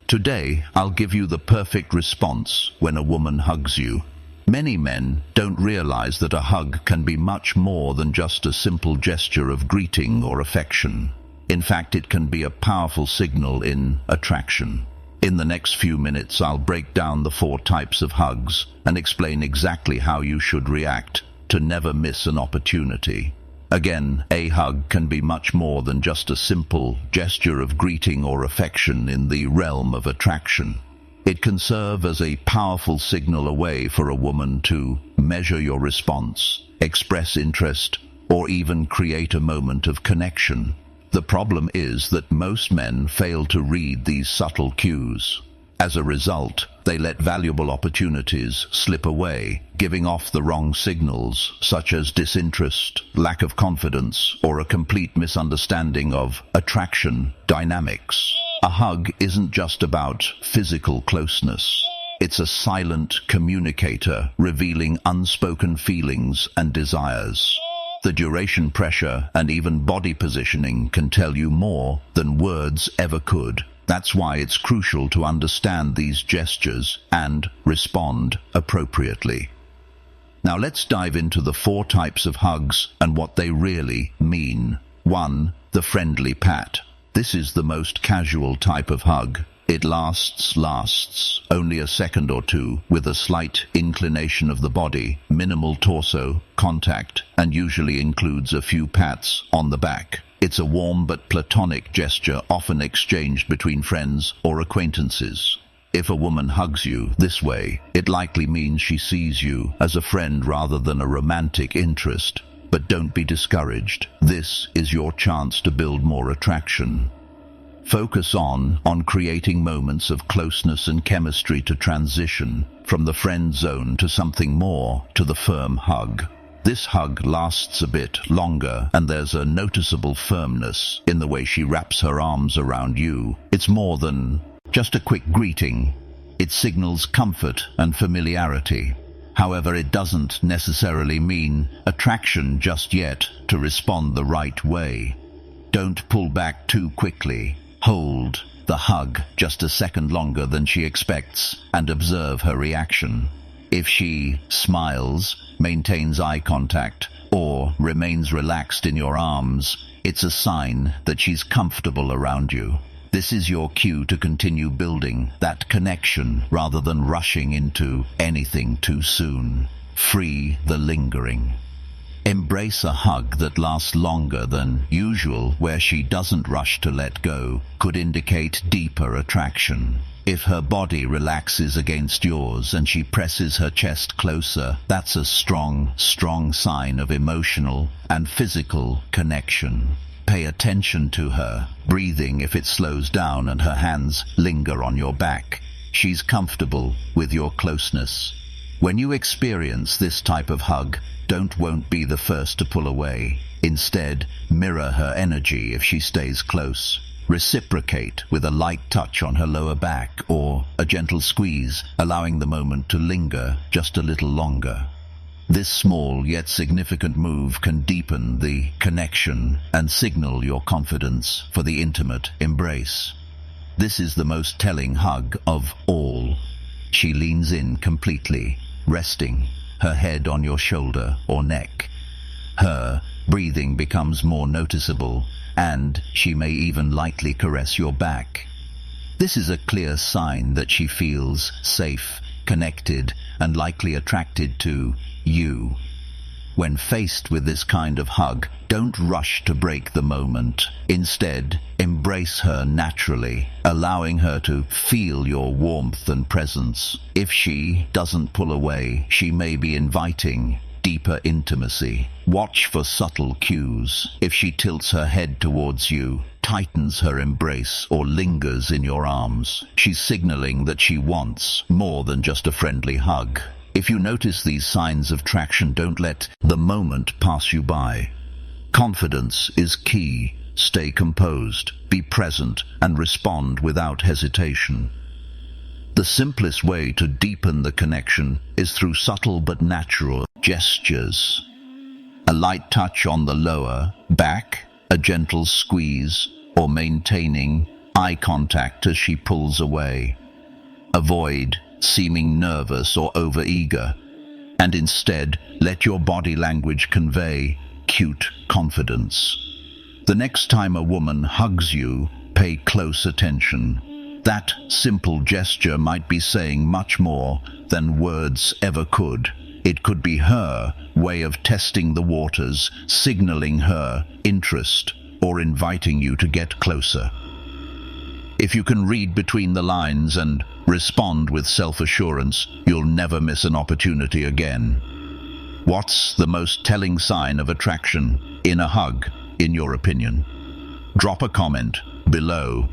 Today, I'll give you the perfect response when a woman hugs you. Many men don't realize that a hug can be much more than just a simple gesture of greeting or affection. In fact, it can be a powerful signal in attraction. In the next few minutes, I'll break down the 4 types of hugs and explain exactly how you should react to never miss an opportunity. Again, a hug can be much more than just a simple gesture of greeting or affection in the realm of attraction. It can serve as a powerful signal away for a woman to measure your response, express interest, or even create a moment of connection. The problem is that most men fail to read these subtle cues. As a result, they let valuable opportunities slip away, giving off the wrong signals, such as disinterest, lack of confidence, or a complete misunderstanding of attraction dynamics. A hug isn't just about physical closeness. It's a silent communicator revealing unspoken feelings and desires. The duration, pressure, and even body positioning can tell you more than words ever could. That's why it's crucial to understand these gestures and respond appropriately. Now let's dive into the 4 types of hugs and what they really mean. 1. The friendly pat. This is the most casual type of hug. It lasts only a second or two, with a slight inclination of the body, minimal torso contact, and usually includes a few pats on the back. It's a warm but platonic gesture, often exchanged between friends or acquaintances. If a woman hugs you this way, it likely means she sees you as a friend rather than a romantic interest. But don't be discouraged. This is your chance to build more attraction. Focus on creating moments of closeness and chemistry to transition from the friend zone to something more, to the firm hug. This hug lasts a bit longer, and there's a noticeable firmness in the way she wraps her arms around you. It's more than just a quick greeting. It signals comfort and familiarity. However, it doesn't necessarily mean attraction just yet. To respond the right way, don't pull back too quickly. Hold the hug just a second longer than she expects and observe her reaction. If she smiles, maintains eye contact, or remains relaxed in your arms, it's a sign that she's comfortable around you. This is your cue to continue building that connection rather than rushing into anything too soon. Free the lingering. Embrace a hug that lasts longer than usual, where she doesn't rush to let go, could indicate deeper attraction. If her body relaxes against yours and she presses her chest closer, that's a strong sign of emotional and physical connection. Pay attention to her breathing if it slows down and her hands linger on your back. She's comfortable with your closeness. When you experience this type of hug, won't be the first to pull away. Instead, mirror her energy if she stays close. Reciprocate with a light touch on her lower back or a gentle squeeze, allowing the moment to linger just a little longer. This small yet significant move can deepen the connection and signal your confidence for the intimate embrace. This is the most telling hug of all. She leans in completely, resting her head on your shoulder or neck. Her breathing becomes more noticeable, and she may even lightly caress your back. This is a clear sign that she feels safe, connected, and likely attracted to you. When faced with this kind of hug, don't rush to break the moment. Instead, embrace her naturally, allowing her to feel your warmth and presence. If she doesn't pull away, she may be inviting deeper intimacy. Watch for subtle cues. If she tilts her head towards you, tightens her embrace, or lingers in your arms, she's signaling that she wants more than just a friendly hug. If you notice these signs of traction, don't let the moment pass you by. Confidence is key. Stay composed, be present, and respond without hesitation. The simplest way to deepen the connection is through subtle but natural gestures. A light touch on the lower back, a gentle squeeze, or maintaining eye contact as she pulls away. Avoid seeming nervous or overeager, and instead let your body language convey cute confidence. The next time a woman hugs you, pay close attention. That simple gesture might be saying much more than words ever could. It could be her way of testing the waters, signaling her interest, or inviting you to get closer. If you can read between the lines and respond with self-assurance, you'll never miss an opportunity again. What's the most telling sign of attraction in a hug, in your opinion? Drop a comment below.